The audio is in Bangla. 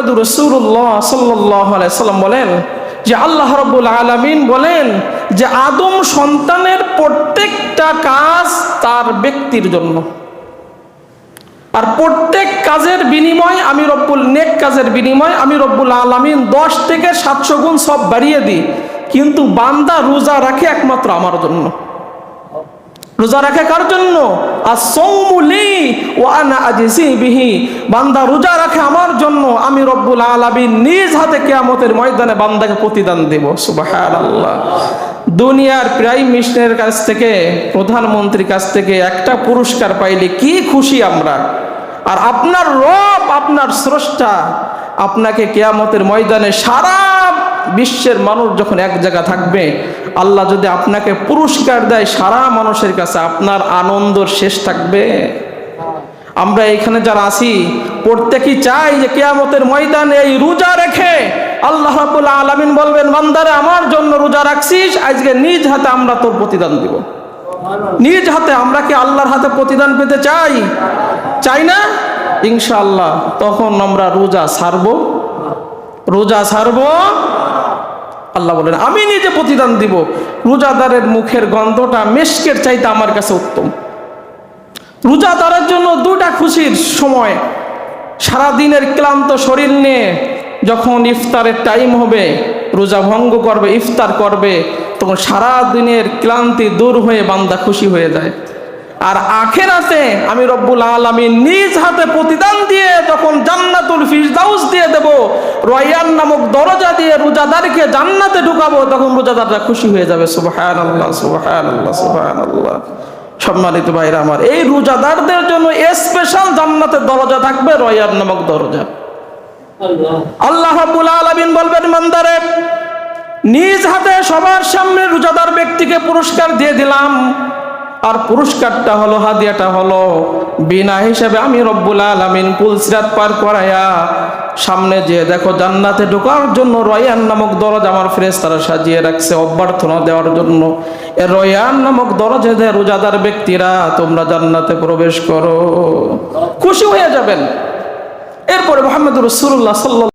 মুহাম্মদুর রাসূলুল্লাহ সাল্লাল্লাহু আলাইহি ওয়াসাল্লাম বলেন যে আল্লাহ রাব্বুল আলামিন বলেন যে আদম সন্তানের প্রত্যেকটা কাজ তার ব্যক্তির জন্য, আর প্রত্যেক কাজের বিনিময় আমি নেক কাজের বিনিময় আমি রব্বুল আলামিন 10 থেকে 700 গুণ সব বাড়িয়ে দিই। কিন্তু বান্দা রোজা রাখে একমাত্র আমার জন্য। রোজা রাখে কার জন্য? as-sawmu li wa ana ajzi bihi। বান্দা রোজা রাখে আমার জন্য, আমি রব্বুল আলামিন নিজ হাতে কিয়ামতের ময়দানে বান্দাকে প্রতিদান দেব। সুবহানাল্লাহ। দুনিয়ার প্রাইম মিনিস্টারের কাছ থেকে, প্রধানমন্ত্রীর কাছ থেকে একটা পুরস্কার পাইলে কি খুশি আমরা, আর আপনার রব, আপনার স্রষ্টা আপনাকে কিয়ামতের ময়দানে সারা বিশ্বের মানুষ যখন এক জায়গা থাকবে, আল্লাহ যদি আপনাকে পুরস্কার দেয়, সারা মানুষের কাছে আপনার আনন্দর শেষ থাকবে? আমরা এখানে যারা আছি প্রত্যেকেই চাই যে কিয়ামতের ময়দানে এই রোজা রেখে আল্লাহ রাব্বুল আলামিন বলবেন, বান্দারে আমার জন্য রোজা রাখছিস, আজকে নিজ হাতে আমরা তোর প্রতিদান দিব। নিজ হাতে। আমরা কি আল্লাহর হাতে প্রতিদান পেতে চাই? চাই না? ইনশাআল্লাহ তখন আমরা রোজা ছাড়বো। রোজা ছাড়বো। আল্লাহ বলেন আমি নিজে প্রতিদান দিব। রোজাদারের মুখের গন্ধটা মেশকের চাইতে আমার কাছে উত্তম। রোজাদারের জন্য দুটা খুশির সময়। সারা দিনের ক্লান্ত শরীর নিয়ে যখন ইফতারের টাইম হবে, রোজা ভঙ্গ করবে, ইফতার করবে, তখন সারা দিনের ক্লান্তি দূর হয়ে বান্দা খুশি হয়ে যায়। আর আখিরাতে আমি রব্বুল আলামিন নিজ হাতে প্রতিদান দিয়ে যখন জান্নাতুল ফিরদাউস দিয়ে দেব, রায়্যান নামক দরজা দিয়ে রোজাদারকে জান্নাতে ঢুকাবো, তখন রোজাদাররা খুশি হয়ে যাবে। সুবহানাল্লাহ, সুবহানাল্লাহ, সুবহানাল্লাহ। সম্মানিত ভাইরা আমার, এই রোজাদারদের জন্য স্পেশাল জান্নাতের দরজা থাকবে, রায়্যান নামক দরজা। আল্লাহ রাব্বুল আলামিন বলবেন, বান্দারে নিজ হাতে সবার সামনে রোজাদার ব্যক্তিকে পুরস্কার দিয়ে দিলাম, আর পুরস্কারটা হলো, হাদিয়াটা হলো বিনা হিসাবে আমি রব্বুল আলামিন পুলসিরাত পার করায়া সামনে যে দেখো জান্নাতে ঢোকার জন্য রায়্যান নামক দরজা আমার ফেরেশতারা সাজিয়ে রাখছে অভ্যর্থনা দেওয়ার জন্য। এই রায়্যান নামক দরজা দিয়ে রোজাদার ব্যক্তিরা তোমরা জান্নাতে প্রবেশ করো, খুশি হয়ে যাবেন। এরপরে মুহাম্মদুর রাসূলুল্লাহ সাল্লাল্লাহু